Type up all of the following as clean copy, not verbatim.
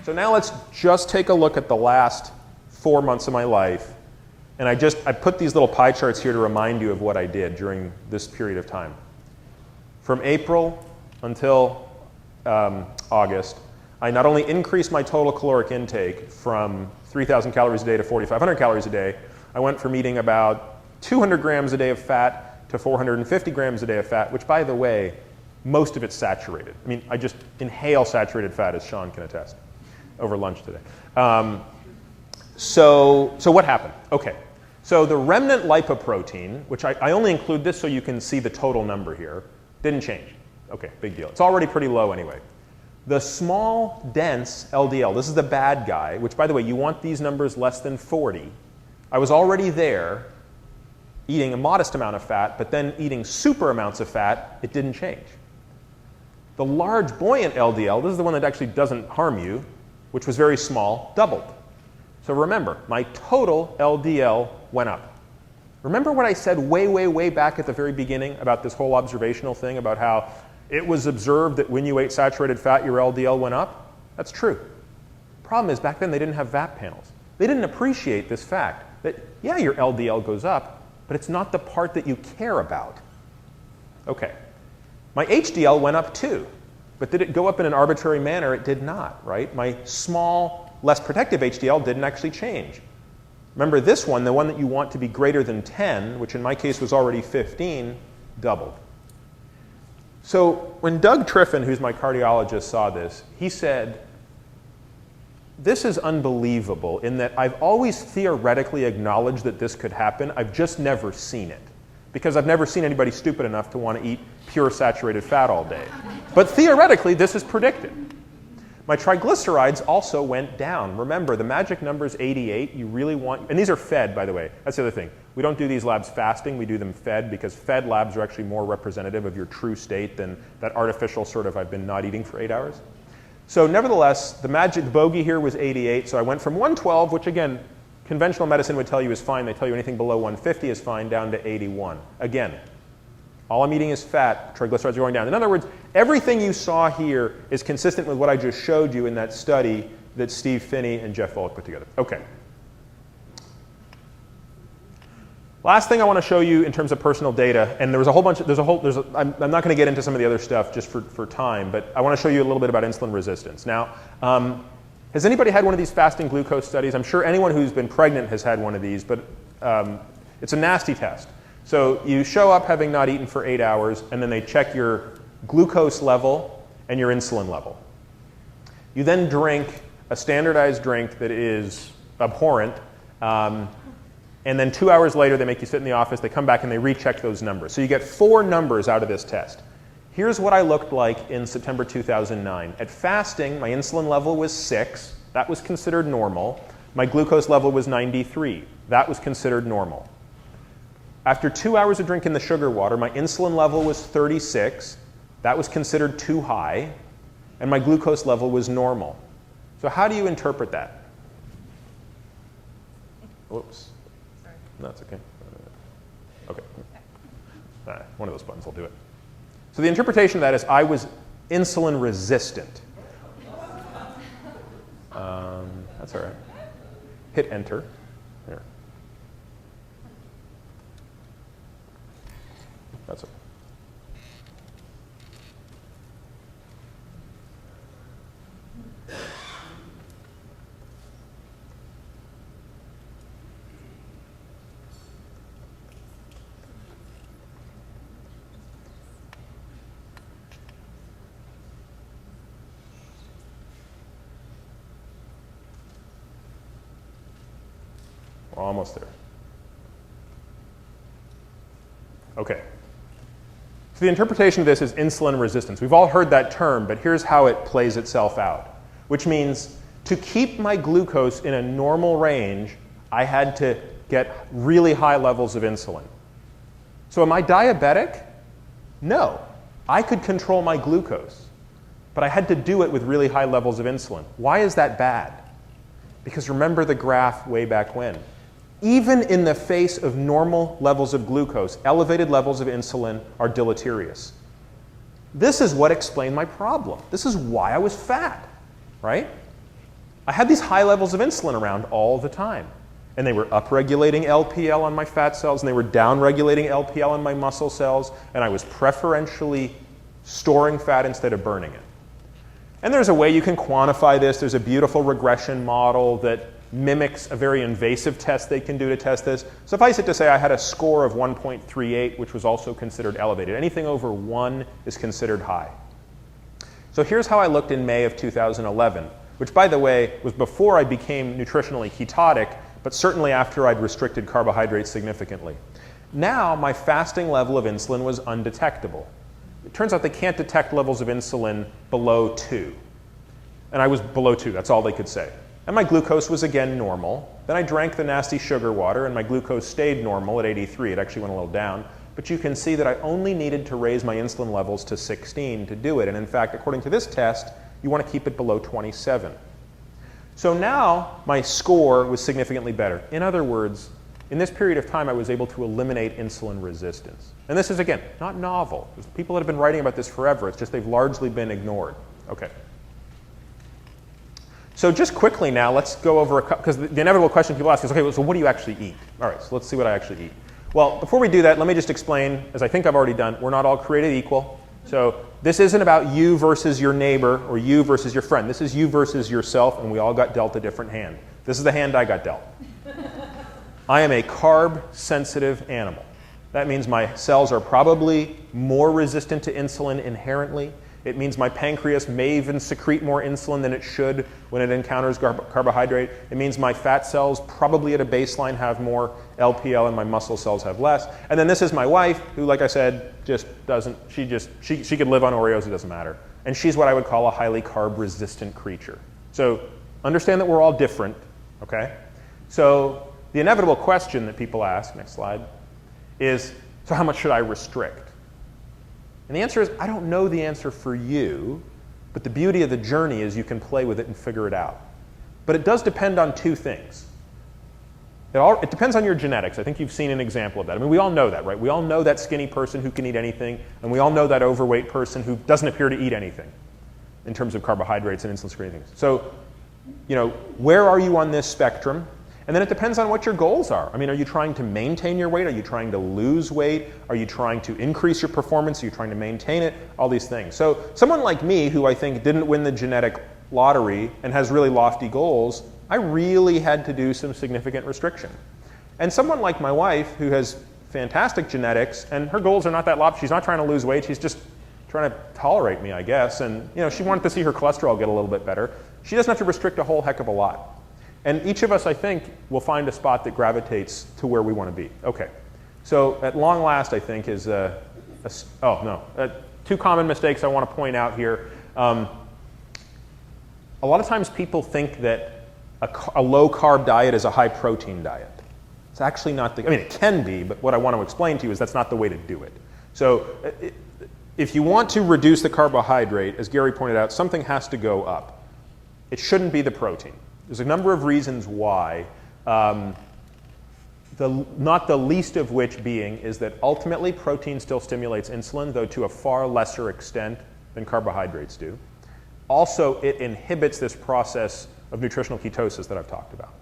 So now let's just take a look at the last 4 months of my life. And I put these little pie charts here to remind you of what I did during this period of time. From April until August, I not only increased my total caloric intake from 3,000 calories a day to 4,500 calories a day, I went from eating about 200 grams a day of fat to 450 grams a day of fat, which, by the way, most of it's saturated. I mean, I just inhale saturated fat, as Sean can attest, over lunch today. So what happened? Okay, so the remnant lipoprotein, which I only include this so you can see the total number here, didn't change. Okay, big deal. It's already pretty low anyway. The small, dense LDL, this is the bad guy, which, by the way, you want these numbers less than 40. I was already there eating a modest amount of fat, but then eating super amounts of fat, it didn't change. The large, buoyant LDL, this is the one that actually doesn't harm you, which was very small, doubled. So remember, my total LDL went up. Remember what I said way, way, way back at the very beginning about this whole observational thing about how it was observed that when you ate saturated fat, your LDL went up? That's true. Problem is, back then they didn't have VAT panels. They didn't appreciate this fact that, yeah, your LDL goes up, but it's not the part that you care about. Okay. My HDL went up too, but did it go up in an arbitrary manner? It did not, right? My small, less protective HDL didn't actually change. Remember this one, the one that you want to be greater than 10, which in my case was already 15, doubled. So when Doug Triffin, who's my cardiologist, saw this, he said, this is unbelievable in that I've always theoretically acknowledged that this could happen. I've just never seen it. Because I've never seen anybody stupid enough to want to eat pure saturated fat all day. But theoretically, this is predicted. My triglycerides also went down. Remember, the magic number is 88. You really want, and these are fed, by the way. That's the other thing. We don't do these labs fasting. We do them fed because fed labs are actually more representative of your true state than that artificial sort of I've been not eating for 8 hours. So nevertheless, the magic bogey here was 88. So I went from 112, which again, conventional medicine would tell you is fine. They tell you anything below 150 is fine, down to 81. Again, all I'm eating is fat. Triglycerides are going down. In other words, everything you saw here is consistent with what I just showed you in that study that Steve Finney and Jeff Volk put together. Okay. Last thing I want to show you in terms of personal data, and there was a whole bunch of, I'm not going to get into some of the other stuff just for time, but I want to show you a little bit about insulin resistance. Now, has anybody had one of these fasting glucose studies? I'm sure anyone who's been pregnant has had one of these, but it's a nasty test. So you show up having not eaten for 8 hours, and then they check your glucose level and your insulin level. You then drink a standardized drink that is abhorrent, and then 2 hours later they make you sit in the office, they come back and they recheck those numbers. So you get 4 numbers out of this test. Here's what I looked like in September 2009. At fasting, my insulin level was 6. That was considered normal. My glucose level was 93. That was considered normal. After 2 hours of drinking the sugar water, my insulin level was 36. That was considered too high. And my glucose level was normal. So how do you interpret that? Whoops. Sorry. No, it's okay. Okay. One of those buttons will do it. So the interpretation of that is I was insulin resistant. That's all right. Hit enter. There. That's it. We're almost there. Okay. So the interpretation of this is insulin resistance. We've all heard that term, but here's how it plays itself out, which means to keep my glucose in a normal range, I had to get really high levels of insulin. So am I diabetic? No. I could control my glucose, but I had to do it with really high levels of insulin. Why is that bad? Because remember the graph way back when. Even in the face of normal levels of glucose, elevated levels of insulin are deleterious. This is what explained my problem. This is why I was fat, right? I had these high levels of insulin around all the time. And they were upregulating LPL on my fat cells, and they were downregulating LPL on my muscle cells, and I was preferentially storing fat instead of burning it. And there's a way you can quantify this. There's a beautiful regression model that mimics a very invasive test they can do to test this. Suffice it to say I had a score of 1.38, which was also considered elevated. Anything over 1 is considered high. So here's how I looked in May of 2011, which, by the way, was before I became nutritionally ketotic, but certainly after I'd restricted carbohydrates significantly. Now, my fasting level of insulin was undetectable. It turns out they can't detect levels of insulin below 2. And I was below 2, that's all they could say. And my glucose was again normal. Then I drank the nasty sugar water, and my glucose stayed normal at 83. It actually went a little down. But you can see that I only needed to raise my insulin levels to 16 to do it. And in fact, according to this test, you want to keep it below 27. So now my score was significantly better. In other words, in this period of time, I was able to eliminate insulin resistance. And this is, again, not novel. People that have been writing about this forever. It's just they've largely been ignored. Okay. So just quickly now, let's go over because the inevitable question people ask is, okay, well, so what do you actually eat? All right, so let's see what I actually eat. Well, before we do that, let me just explain, as I think I've already done, we're not all created equal. So this isn't about you versus your neighbor or you versus your friend. This is you versus yourself, and we all got dealt a different hand. This is the hand I got dealt. I am a carb-sensitive animal. That means my cells are probably more resistant to insulin inherently. It means my pancreas may even secrete more insulin than it should when it encounters carbohydrate. It means my fat cells probably at a baseline have more LPL and my muscle cells have less. And then this is my wife who, like I said, just doesn't, she could live on Oreos, it doesn't matter. And she's what I would call a highly carb-resistant creature. So understand that we're all different, okay? So the inevitable question that people ask, next slide, is, so how much should I restrict? And the answer is, I don't know the answer for you, but the beauty of the journey is you can play with it and figure it out. But it does depend on two things. It depends on your genetics. I think you've seen an example of that. I mean, we all know that, right? We all know that skinny person who can eat anything, and we all know that overweight person who doesn't appear to eat anything in terms of carbohydrates and insulin-secreting things. So, you know, where are you on this spectrum? And then it depends on what your goals are. I mean, are you trying to maintain your weight? Are you trying to lose weight? Are you trying to increase your performance? Are you trying to maintain it? All these things. So someone like me, who I think didn't win the genetic lottery and has really lofty goals, I really had to do some significant restriction. And someone like my wife, who has fantastic genetics, and her goals are not that lofty. She's not trying to lose weight. She's just trying to tolerate me, I guess. And you know, she wanted to see her cholesterol get a little bit better. She doesn't have to restrict a whole heck of a lot. And each of us, I think, will find a spot that gravitates to where we want to be. Okay. So at long last, I think, is two common mistakes I want to point out here. A lot of times people think that a low-carb diet is a high-protein diet. It's actually not the, I mean, it can be, but what I want to explain to you is that's not the way to do it. So if you want to reduce the carbohydrate, as Gary pointed out, something has to go up. It shouldn't be the protein. There's a number of reasons why, not the least of which being is that ultimately protein still stimulates insulin, though to a far lesser extent than carbohydrates do. Also, it inhibits this process of nutritional ketosis that I've talked about.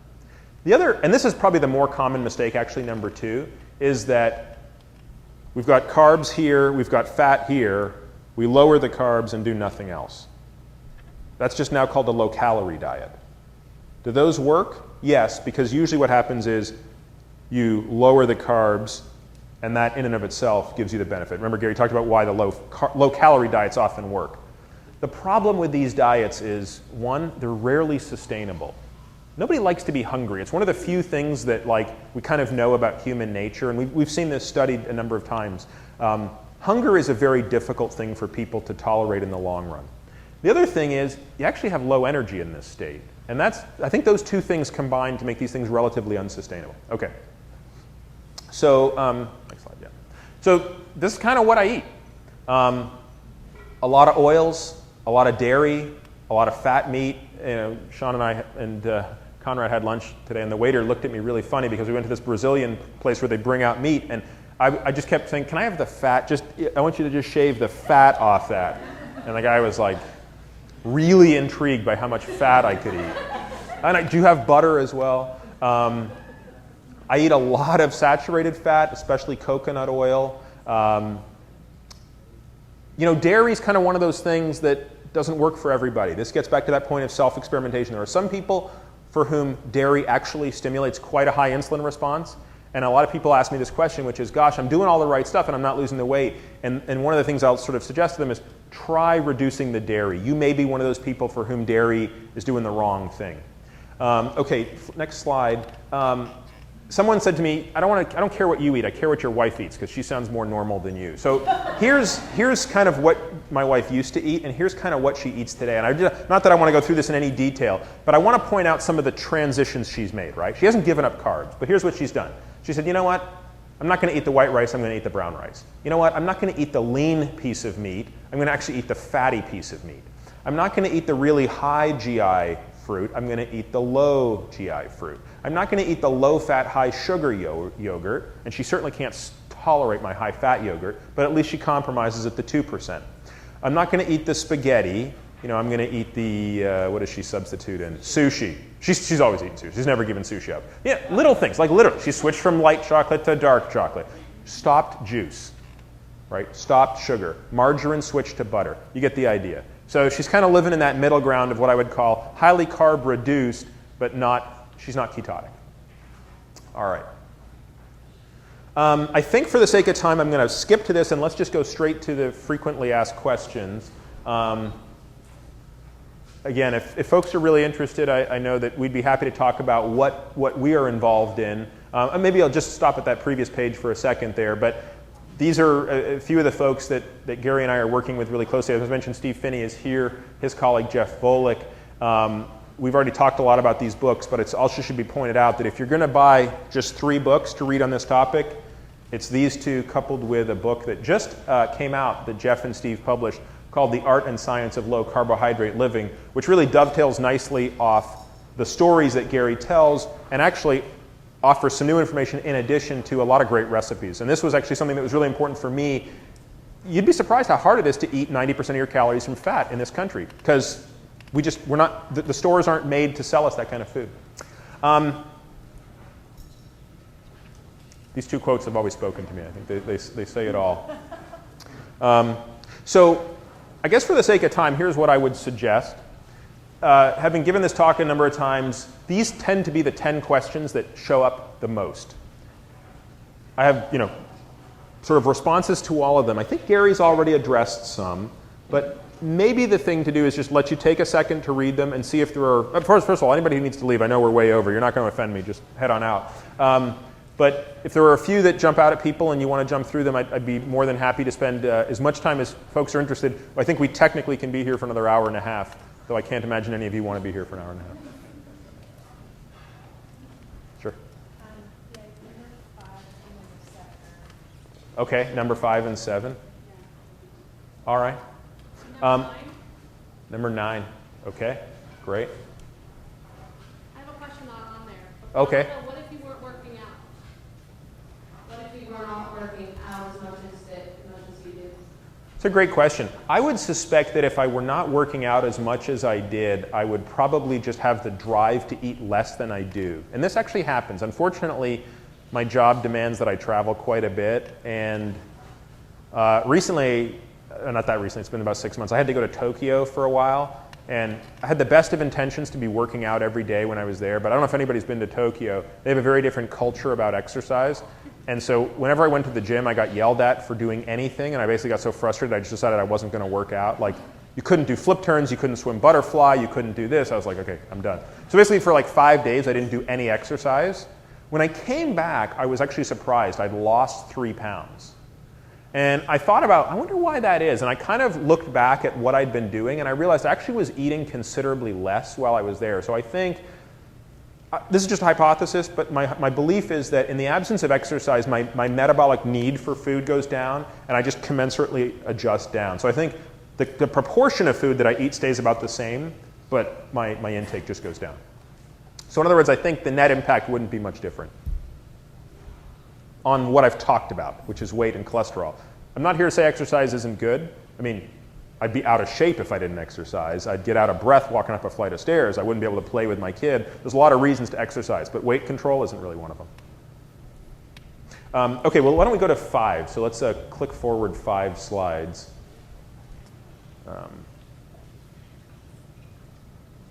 The other, and this is probably the more common mistake, actually, number 2, is that we've got carbs here, we've got fat here, we lower the carbs and do nothing else. That's just now called a low-calorie diet. Do those work? Yes, because usually what happens is you lower the carbs, and that in and of itself gives you the benefit. Remember, Gary talked about why the low-calorie diets often work. The problem with these diets is, one, they're rarely sustainable. Nobody likes to be hungry. It's one of the few things that we kind of know about human nature, and we've seen this studied a number of times. Hunger is a very difficult thing for people to tolerate in the long run. The other thing is, you actually have low energy in this state. And I think those two things combine to make these things relatively unsustainable. Okay. So, next slide, yeah. So this is kind of what I eat. A lot of oils, a lot of dairy, a lot of fat meat. You know, Sean and I and Conrad had lunch today, and the waiter looked at me really funny because we went to this Brazilian place where they bring out meat, and I just kept saying, can I have the fat? I want you to just shave the fat off that. And the guy was like, really intrigued by how much fat I could eat. And I do have butter as well. I eat a lot of saturated fat, especially coconut oil. Dairy is kind of one of those things that doesn't work for everybody. This gets back to that point of self-experimentation. There are some people for whom dairy actually stimulates quite a high insulin response. And a lot of people ask me this question, which is, gosh, I'm doing all the right stuff and I'm not losing the weight. And one of the things I'll sort of suggest to them is try reducing the dairy. You may be one of those people for whom dairy is doing the wrong thing. Okay, next slide. Someone said to me, I don't care what you eat, I care what your wife eats, because she sounds more normal than you. So here's kind of what my wife used to eat, and here's kind of what she eats today. And not that I want to go through this in any detail, but I want to point out some of the transitions she's made, right? She hasn't given up carbs, but here's what she's done. She said, you know what? I'm not going to eat the white rice, I'm going to eat the brown rice. You know what? I'm not going to eat the lean piece of meat, I'm going to actually eat the fatty piece of meat. I'm not going to eat the really high GI fruit, I'm going to eat the low GI fruit. I'm not going to eat the low-fat, high-sugar yogurt, and she certainly can't tolerate my high-fat yogurt, but at least she compromises at the 2%. I'm not going to eat the spaghetti. I'm going to eat the, what does she substitute in? Sushi. She's always eaten sushi. She's never given sushi up. Yeah, little things, like literally. She switched from light chocolate to dark chocolate. Stopped juice, right? Stopped sugar. Margarine switched to butter. You get the idea. So she's kind of living in that middle ground of what I would call highly carb reduced, but she's not ketotic. All right. I think for the sake of time, I'm going to skip to this and let's just go straight to the frequently asked questions. Again, if folks are really interested, I know that we'd be happy to talk about what we are involved in. And maybe I'll just stop at that previous page for a second there. But these are a few of the folks that Gary and I are working with really closely. As I mentioned, Steve Finney is here, his colleague Jeff Volek. We've already talked a lot about these books, but it also should be pointed out that if you're going to buy just 3 books to read on this topic, it's these 2 coupled with a book that just came out that Jeff and Steve published called The Art and Science of Low Carbohydrate Living, which really dovetails nicely off the stories that Gary tells and actually offers some new information in addition to a lot of great recipes. And this was actually something that was really important for me. You'd be surprised how hard it is to eat 90% of your calories from fat in this country, because we're not, the stores aren't made to sell us that kind of food. These 2 quotes have always spoken to me. I think they say it all. So I guess for the sake of time, here's what I would suggest. Having given this talk a number of times, these tend to be the 10 questions that show up the most. I have, sort of responses to all of them. I think Gary's already addressed some, but maybe the thing to do is just let you take a second to read them and see if there are, first of all, anybody who needs to leave, I know we're way over. You're not going to offend me. Just head on out. But if there are a few that jump out at people and you want to jump through them, I'd be more than happy to spend as much time as folks are interested. I think we technically can be here for another hour and a half, though I can't imagine any of you want to be here for an hour and a half. Sure. Yeah, number 5 and number 7. Okay, number 5 and 7. Yeah. All right. Number 9. Number 9. Okay, great. I have a question on there. Okay. What if you weren't working out? What if you were not working out as much as you did? It's a great question. I would suspect that if I were not working out as much as I did, I would probably just have the drive to eat less than I do. And this actually happens. Unfortunately, my job demands that I travel quite a bit. And recently, not that recently, it's been about 6 months, I had to go to Tokyo for a while. And I had the best of intentions to be working out every day when I was there, but I don't know if anybody's been to Tokyo. They have a very different culture about exercise. And so whenever I went to the gym, I got yelled at for doing anything, and I basically got so frustrated I just decided I wasn't going to work out. Like, you couldn't do flip turns, you couldn't swim butterfly, you couldn't do this. I was like, okay, I'm done. So basically for like 5 days, I didn't do any exercise. When I came back, I was actually surprised. I'd lost 3 pounds. And I thought about, I wonder why that is. And I kind of looked back at what I'd been doing, and I realized I actually was eating considerably less while I was there. So I think, this is just a hypothesis, but my belief is that in the absence of exercise, my metabolic need for food goes down, and I just commensurately adjust down. So I think the proportion of food that I eat stays about the same, but my intake just goes down. So in other words, I think the net impact wouldn't be much different on what I've talked about, which is weight and cholesterol. I'm not here to say exercise isn't good. I mean, I'd be out of shape if I didn't exercise. I'd get out of breath walking up a flight of stairs. I wouldn't be able to play with my kid. There's a lot of reasons to exercise, but weight control isn't really one of them. Okay, well, why don't we go to 5? So let's click forward 5 slides.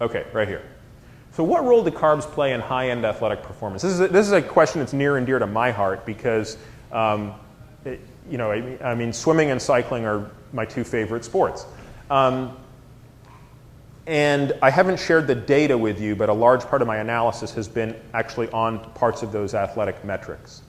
Okay, right here. So what role do carbs play in high-end athletic performance? This is a question that's near and dear to my heart because, I mean, swimming and cycling are my 2 favorite sports. And I haven't shared the data with you, but a large part of my analysis has been actually on parts of those athletic metrics.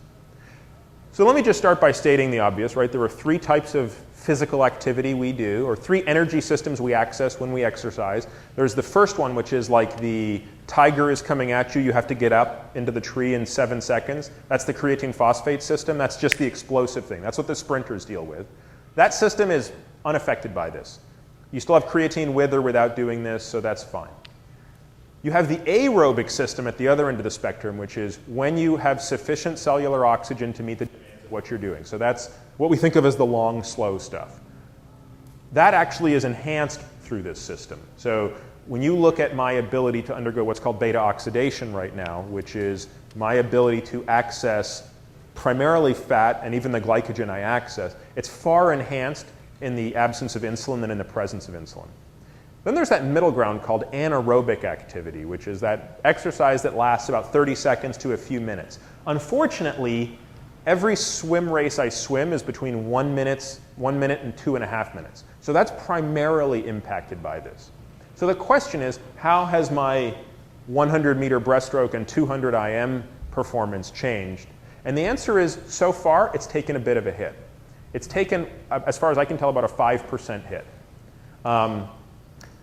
So let me just start by stating the obvious, right? There are 3 types of physical activity we do, or 3 energy systems we access when we exercise. There's the first one, which is like the tiger is coming at you, you have to get up into the tree in 7 seconds. That's the creatine phosphate system. That's just the explosive thing. That's what the sprinters deal with. That system is unaffected by this. You still have creatine with or without doing this, so that's fine. You have the aerobic system at the other end of the spectrum, which is when you have sufficient cellular oxygen to meet the demands of what you're doing. So that's what we think of as the long, slow stuff. That actually is enhanced through this system. So when you look at my ability to undergo what's called beta oxidation right now, which is my ability to access primarily fat and even the glycogen I access, it's far enhanced in the absence of insulin than in the presence of insulin. Then there's that middle ground called anaerobic activity, which is that exercise that lasts about 30 seconds to a few minutes. Unfortunately, every swim race I swim is between 1 minute and 2.5 minutes. So that's primarily impacted by this. So the question is, how has my 100-meter breaststroke and 200 IM performance changed? And the answer is, so far, it's taken a bit of a hit. It's taken, as far as I can tell, about a 5% hit.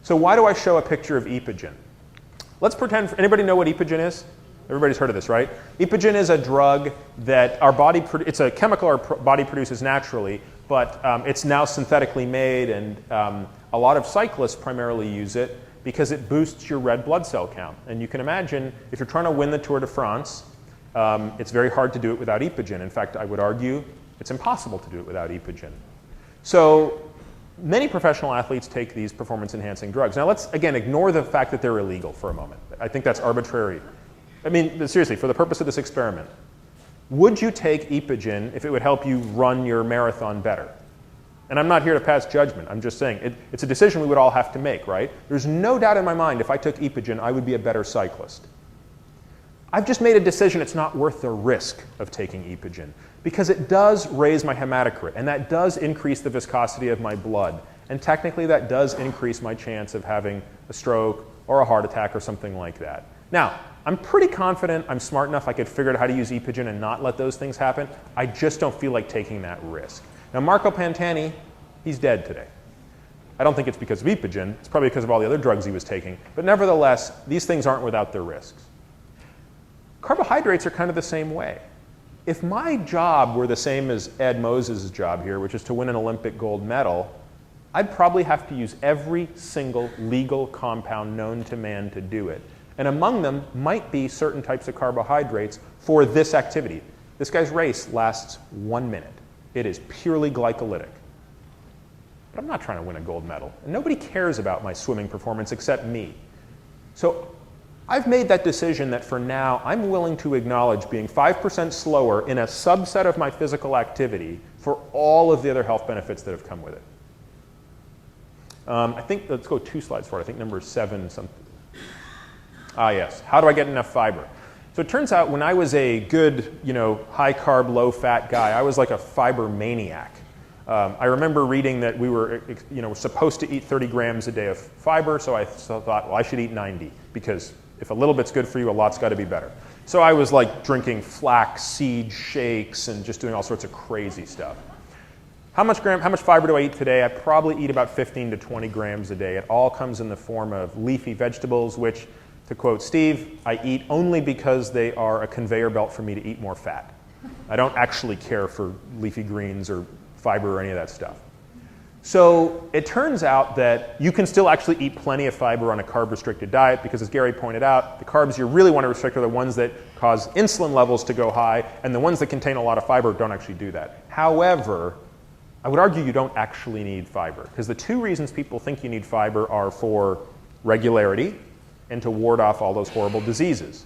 So why do I show a picture of epogen? Let's pretend, anybody know what epogen is? Everybody's heard of this, right? Epogen is a drug that our body, it's a chemical our body produces naturally, but it's now synthetically made, and a lot of cyclists primarily use it because it boosts your red blood cell count. And you can imagine, if you're trying to win the Tour de France, it's very hard to do it without epogen. In fact, I would argue it's impossible to do it without epogen. So many professional athletes take these performance-enhancing drugs. Now let's, again, ignore the fact that they're illegal for a moment. I think that's arbitrary. I mean, seriously, for the purpose of this experiment, would you take epogen if it would help you run your marathon better? And I'm not here to pass judgment. I'm just saying it's a decision we would all have to make, right? There's no doubt in my mind if I took epogen, I would be a better cyclist. I've just made a decision it's not worth the risk of taking epogen because it does raise my hematocrit, and that does increase the viscosity of my blood. And technically, that does increase my chance of having a stroke or a heart attack or something like that. Now, I'm pretty confident I'm smart enough I could figure out how to use epogen and not let those things happen. I just don't feel like taking that risk. Now, Marco Pantani, he's dead today. I don't think it's because of epogen. It's probably because of all the other drugs he was taking. But nevertheless, these things aren't without their risks. Carbohydrates are kind of the same way. If my job were the same as Ed Moses' job here, which is to win an Olympic gold medal, I'd probably have to use every single legal compound known to man to do it. And among them might be certain types of carbohydrates for this activity. This guy's race lasts 1 minute. It is purely glycolytic. But I'm not trying to win a gold medal. And nobody cares about my swimming performance except me. So I've made that decision that for now, I'm willing to acknowledge being 5% slower in a subset of my physical activity for all of the other health benefits that have come with it. I think, let's go 2 slides forward. I think number 7 something. Ah, yes. How do I get enough fiber? So it turns out when I was a good, high carb, low fat guy, I was like a fiber maniac. I remember reading that we were, supposed to eat 30 grams a day of fiber, so I thought, well, I should eat 90 because if a little bit's good for you, a lot's got to be better. So I was like drinking flax seed shakes and just doing all sorts of crazy stuff. How much fiber do I eat today? I probably eat about 15 to 20 grams a day. It all comes in the form of leafy vegetables, which, to quote Steve, I eat only because they are a conveyor belt for me to eat more fat. I don't actually care for leafy greens or fiber or any of that stuff. So it turns out that you can still actually eat plenty of fiber on a carb-restricted diet because, as Gary pointed out, the carbs you really want to restrict are the ones that cause insulin levels to go high, and the ones that contain a lot of fiber don't actually do that. However, I would argue you don't actually need fiber, because the two reasons people think you need fiber are for regularity and to ward off all those horrible diseases.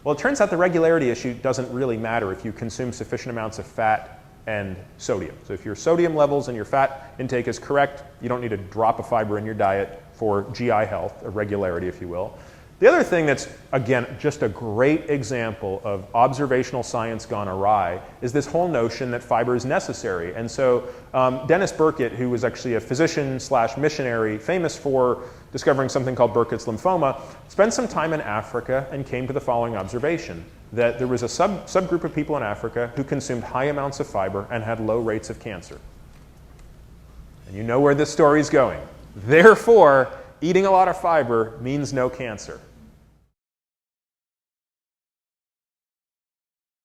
Well, it turns out the regularity issue doesn't really matter if you consume sufficient amounts of fat and sodium. So if your sodium levels and your fat intake is correct, you don't need a drop of fiber in your diet for GI health, or regularity, if you will. The other thing that's, again, just a great example of observational science gone awry is this whole notion that fiber is necessary. And so Dennis Burkitt, who was actually a physician / missionary famous for discovering something called Burkitt's lymphoma, spent some time in Africa and came to the following observation, that there was a subgroup of people in Africa who consumed high amounts of fiber and had low rates of cancer. And you know where this story is going. Therefore, eating a lot of fiber means no cancer.